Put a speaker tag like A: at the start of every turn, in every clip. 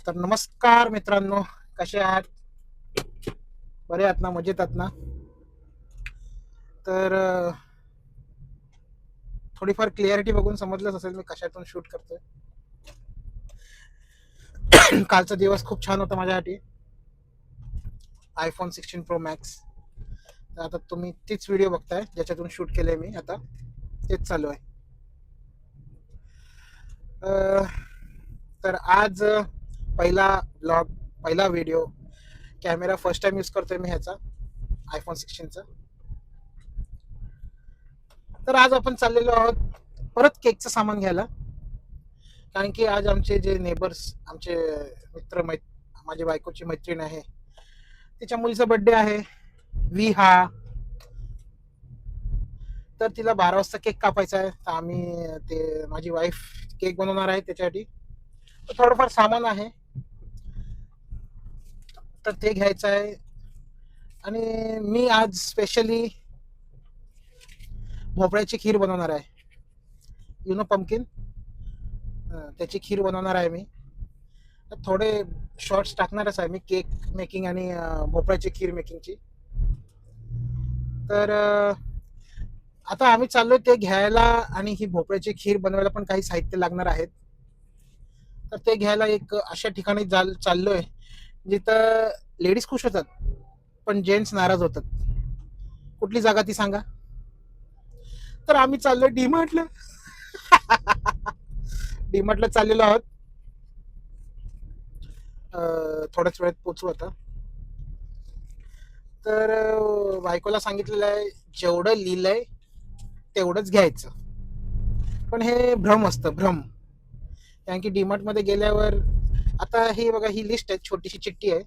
A: तर नमस्कार मित्रांनो, कसे आहात? बरे आहात ना? मजेत आहात ना? तर थोडीफार क्लिअरिटी बघून समजलंच असेल मी कशातून शूट करतोय. कालचा दिवस खूप छान होता माझ्यासाठी. iPhone 16 Pro Max. तर आता तुम्ही तीच व्हिडिओ बघताय ज्याच्यातून शूट केलंय मी. आता तेच चालू आहे. तर आज पहिला ब्लॉग, पहिला video, camera first time use करतोय मी ह्याचा iPhone 16चा. तर आज आपण चाललेलो आहोत परत केकचं सामान घ्यायला, कारण की आज आमचे जे नेबर्स, आमचे मित्र, माझी बायकोची मैत्रीण आहे, तिच्या मुलीचा बर्थडे आहे विहा. तर तिला 12 वाजता केक कापायचा आहे. तर आम्ही ते माझी वाईफ केक बनवणार आहे त्याच्यासाठी. तर थोडंफार सामान आहे, तर ते घ्यायचं आहे. आणि मी आज स्पेशली भोपळ्याची खीर बनवणार आहे. पंपकिन, त्याची खीर बनवणार आहे मी. तर थोडे शॉर्ट्स टाकणारच आहे मी केक मेकिंग आणि भोपळ्याची खीर मेकिंगची. तर आता आम्ही चाललोय ते घ्यायला, आणि ही भोपळ्याची खीर बनवायला पण काही साहित्य लागणार आहेत. तर ते घ्यायला एक अशा ठिकाणी चाललोय जिथं लेडीज खुश होतात पण जेंट्स नाराज होतात. कुठली जागा ती सांगा? तर आम्ही चाललोय डीमार्टला. डीमार्टला चाललेलो आहोत. थोड्याच वेळात पोचू आता. तर बायकोला सांगितलेलं आहे जेवढं लिहिलंय तेवढंच घ्यायचं. पण हे भ्रम असतं, भ्रम. कारण की डीमार्ट मध्ये गेल्यावर आता ही बघा, ही लिस्ट आहे, छोटीशी चिठ्ठी आहे.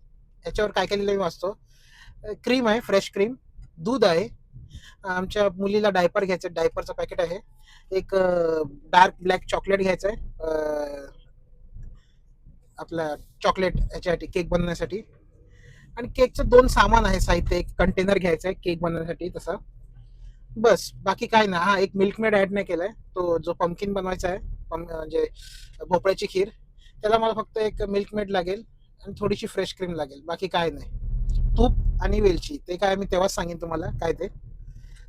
A: याच्यावर काय काय लिहिलं मी वाचतो. क्रीम आहे, फ्रेश क्रीम. दूध आहे. आमच्या मुलीला डायपर घ्यायचं, डायपरचं पॅकेट आहे. एक डार्क ब्लॅक चॉकलेट घ्यायचं आहे, आपला चॉकलेट याच्यासाठी, केक बनवण्यासाठी. आणि केकचं 2 सामान आहे साहित्य. एक कंटेनर घ्यायचं आहे केक बनवण्यासाठी तसा. बस, बाकी काय ना. हा, एक मिल्कमेड ऍड नाही केलाय. तो जो पंपकिन बनवायचा आहे, म्हणजे भोपळ्याची खीर, त्याला मला फक्त एक मिल्कमेड लागेल आणि थोडीशी फ्रेश क्रीम लागेल. बाकी काय नाही. तूप आणि वेलची, ते काय मी तेव्हाच सांगेन तुम्हाला काय ते.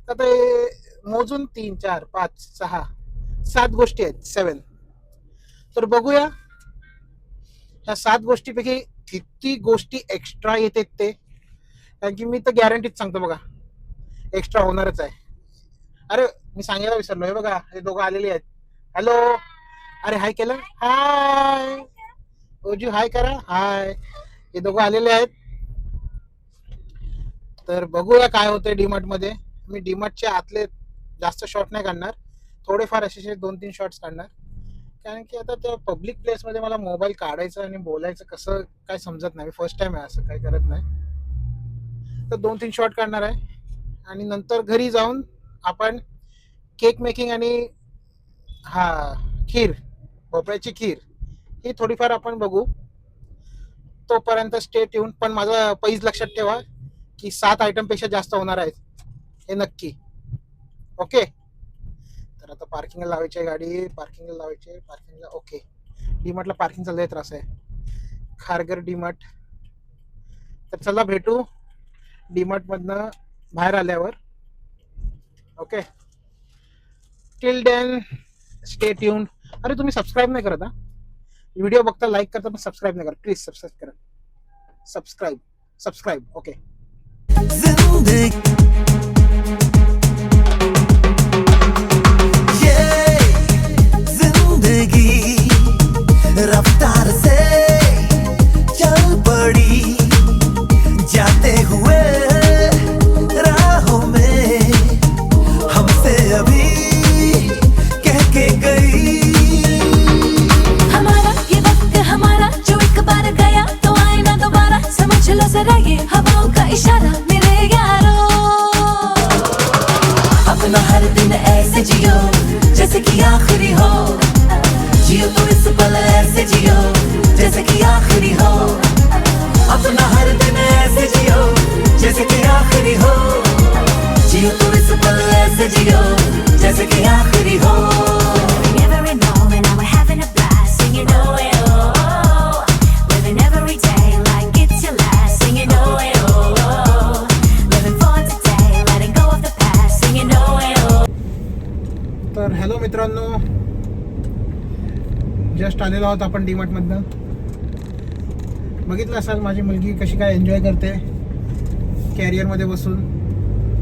A: तर ते मोजून 3, 4, 5, 6, 7 गोष्टी आहेत, 7. तर बघूया ह्या 7 गोष्टीपैकी किती गोष्टी एक्स्ट्रा येतात ते. कारण की मी तर गॅरंटीच सांगतो बघा, एक्स्ट्रा होणारच आहे. अरे, मी सांगायला विसरलो. हे बघा, हे दोघं आलेले आहेत. हॅलो. अरे, हाय केलं? हाय ओजू, हाय करा. हाय. हे दोघं आलेले आहेत. तर बघूया काय होतंय डीमार्ट मध्ये. मी डीमार्टचे आतले जास्त शॉट नाही काढणार, थोडेफार असे 2-3 शॉट्स काढणार. कारण की आता त्या पब्लिक प्लेस मध्ये मला मोबाईल काढायचं आणि बोलायचं कसं काय समजत नाही. मी फर्स्ट टाइम आहे, असं काही करत नाही. तर 2-3 शॉट काढणार आहे. आणि नंतर घरी जाऊन आपण केक मेकिंग आणि खीर, भोपळ्याची खीर, ही थोडीफार आपण बघू. तोपर्यंत स्टे ट्यून. पण माझा पैज लक्षात ठेवा की 7 आयटम पेक्षा जास्त होणार आहेत, हे नक्की. ओके. तर आता पार्किंगला लावायची आहे गाडी, पार्किंगला लावायची, पार्किंगला. ओके. डीमार्टला पार्किंगचा लय त्रास आहे, खारघर डीमार्ट. तर चला भेटू डीमार्ट मधनं बाहेर आल्यावर. Okay. Till then stay tuned. अरे, तुम्ही सबस्क्राईब नाही करत? व्हिडिओ बघता, लाईक करता, पण सबस्क्राईब नाही करत. प्लीज सबस्क्राईब करा. सबस्क्राईब. ओके.
B: जिंदगी रफ्तार से चल पड़ी, जाते हुए राहों में हमसे अभी कह के गई। हमारा ये वक्त हमारा, जो एक बार गया तो आए ना दोबारा, समझ लो जरा ये हवाओं का इशारा मेरे यारों। अपना हर दिन ऐसे जियो जैसे कि आखिरी हो, जियो तो इस पल ऐसे जियो जैसे कि आखिरी हो। अपना हर दिन ऐसे जियो जैसे कि आखिरी हो, जियो तो इस पल ऐसे जियो जैसे कि आखिरी हो। Every moment now we're having a blast, singing oh oh oh, with
A: just आलेलो आहोत आपण डीमार्टमधनं. बघितलं असाल माझी मुलगी कशी काय एन्जॉय करते कॅरियरमध्ये बसून.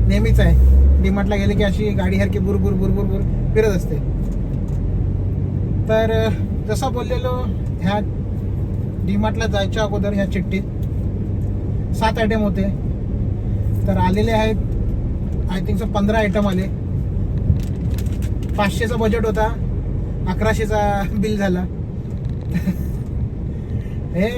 A: नेहमीच आहे डीमार्टला गेले की अशी गाडीसारखी बुरबुर बुरबुर बुर फिरत असते. तर जसं बोललेलो ह्या डीमार्टला जायच्या अगोदर ह्या चिठ्ठीत 7 आयटम होते. तर आलेले आहेत आय थिंक 15 आयटम आले. 500चा बजेट होता, 1100चा बिल झाला. हे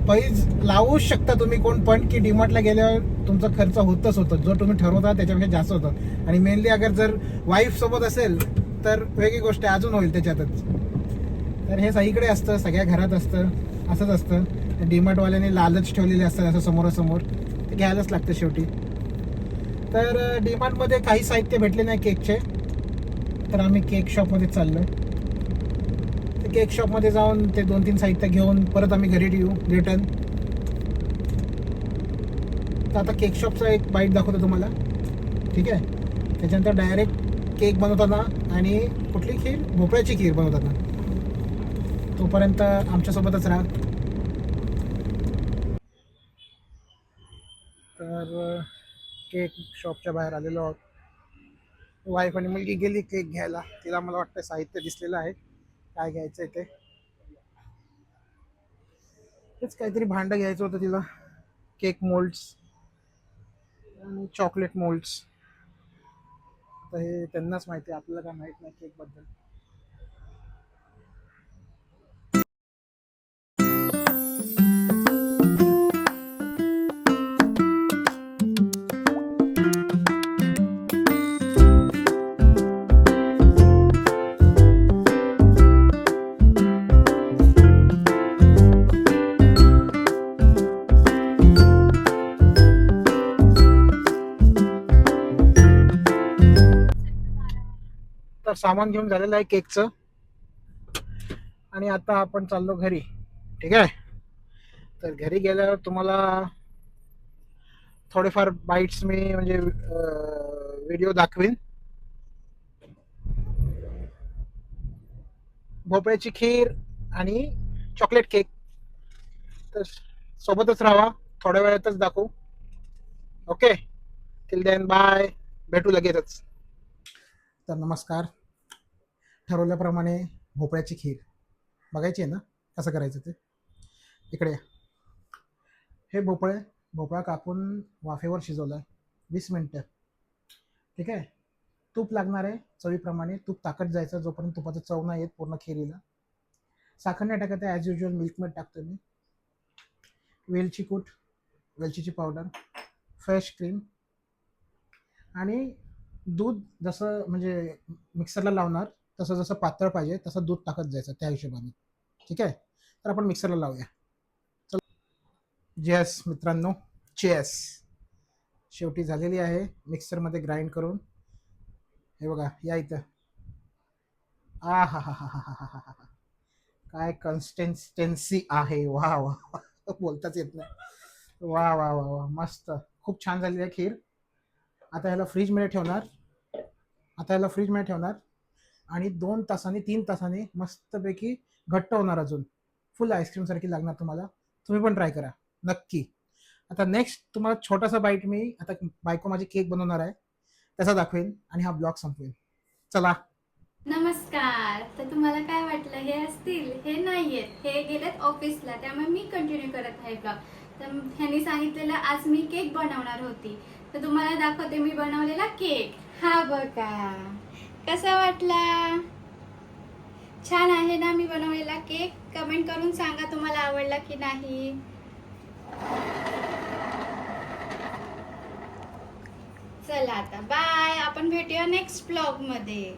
A: पैज लावूच शकता तुम्ही कोण पण की डीमार्टला गेल्यावर तुमचा खर्च होतच होतं. जो तुम्ही ठरवता त्याच्यापेक्षा जास्त होतं. आणि मेनली अगर जर वाईफ सोबत असेल तर वेगळी गोष्ट आहे, अजून होईल त्याच्यातच. तर हे सगळीकडे असतं, सगळ्या घरात असतं, असंच असतं. डीमार्टवाल्याने लालच ठेवलेले असतात असं समोरासमोर, ते घ्यायलाच लागतं शेवटी. तर डीमार्टमध्ये काही साहित्य भेटले नाही केकचे, तर आम्ही केक शॉपमध्ये चाललो. ते केक शॉपमध्ये जाऊन ते 2-3 साहित्य घेऊन परत आम्ही घरी येऊ रिटर्न. तर आता केक शॉपचा एक बाईट दाखवतो तुम्हाला, ठीक आहे. त्याच्यानंतर डायरेक्ट केक बनवताना आणि कुठली खीर, भोपळ्याची खीर बनवताना. तोपर्यंत आमच्यासोबतच राहा. तर केक शॉपच्या बाहेर आलेलो आहोत. वाईफ आणि मुलगी गेली केक घ्यायला. तिला मला वाटतं साहित्य दिसलेलं आहे काय घ्यायचं आहे ते. तेच काहीतरी भांडं घ्यायचं होतं तिला, केक मोल्ड्स आणि चॉकलेट मोल्ड्स. तर हे त्यांनाच माहिती आहे, आपल्याला काय माहीत नाही केकबद्दल. तर सामान घेऊन झालेलं आहे केकचं आणि आता आपण चाललो घरी, ठीक आहे. तर घरी गेल्यावर तुम्हाला थोडेफार बाईट्स मी म्हणजे व्हिडिओ दाखवीन. भोपळ्याची खीर आणि चॉकलेट केक. तर सोबतच राहा, थोड्या वेळातच दाखवू. ओके, टिल देन बाय, भेटू लगेचच. तर नमस्कार. ठरवल्याप्रमाणे भोपळ्याची खीर बघायची आहे ना, कसं करायचं ते. इकडे या. हे भोपळा कापून वाफेवर शिजवला आहे 20 मिनटं, ठीक आहे. तूप लागणार आहे चवीप्रमाणे. तूप टाकत जायचं जोपर्यंत तुपाचं चव नाही येत पूर्ण खिरीला. साखर नाही टाकत आहे, ॲज युजल मिल्कमेड टाकतो मी. वेलची कूट, वेलचीची पावडर, फ्रेश क्रीम आणि दूध. जसं म्हणजे मिक्सरला लावणार तसं, जसं पातळ पाहिजे तसं दूध टाकत जायचं त्या हिशोबाने, ठीक आहे. तर आपण मिक्सरला लावूया. चल मित्रांनो, चेस. शेवटी झालेली आहे मिक्सरमध्ये ग्राइंड करून. हे बघा, या इथं. आ हा हा हा हा हा हा हा, काय कन्सिस्टन्सी आहे. वा वा, बोलताच येत नाही. वा वा वा वा, मस्त, खूप छान झालेली आहे खीर. आता ह्याला फ्रीजमध्ये ठेवणार आणि 2 तासांनी 3 तासांनी मस्तपैकी घट्ट होणार. अजून फुल आईस्क्रीम सारखी लागणार तुम्हाला. तुम्ही पण ट्राय करा नक्की. आता नेक्स्ट तुम्हाला छोटासा बाईट मी, आता बायको माझी केक बनवणार आहे त्याचा दाखवेन आणि हा ब्लॉग संपवेन. चला.
C: नमस्कार. तर तुम्हाला काय वाटलं, हे असतील, हे नाहीयेत, हे गेलेत ऑफिसला, त्यामुळे मी कंटिन्यू करत आहे ब्लॉग. तर ह्यांनी सांगितलेलं आज मी केक बनवणार होती, तर तुम्हाला दाखवते मी बनवलेला केक. हा बघा कसा वाटला, छान आहे ना मी बनवलेला केक. कमेंट करून सांगा तुम्हाला आवडला की नाही. चला आता बाय, आपण भेटूया नेक्स्ट ब्लॉग मध्ये.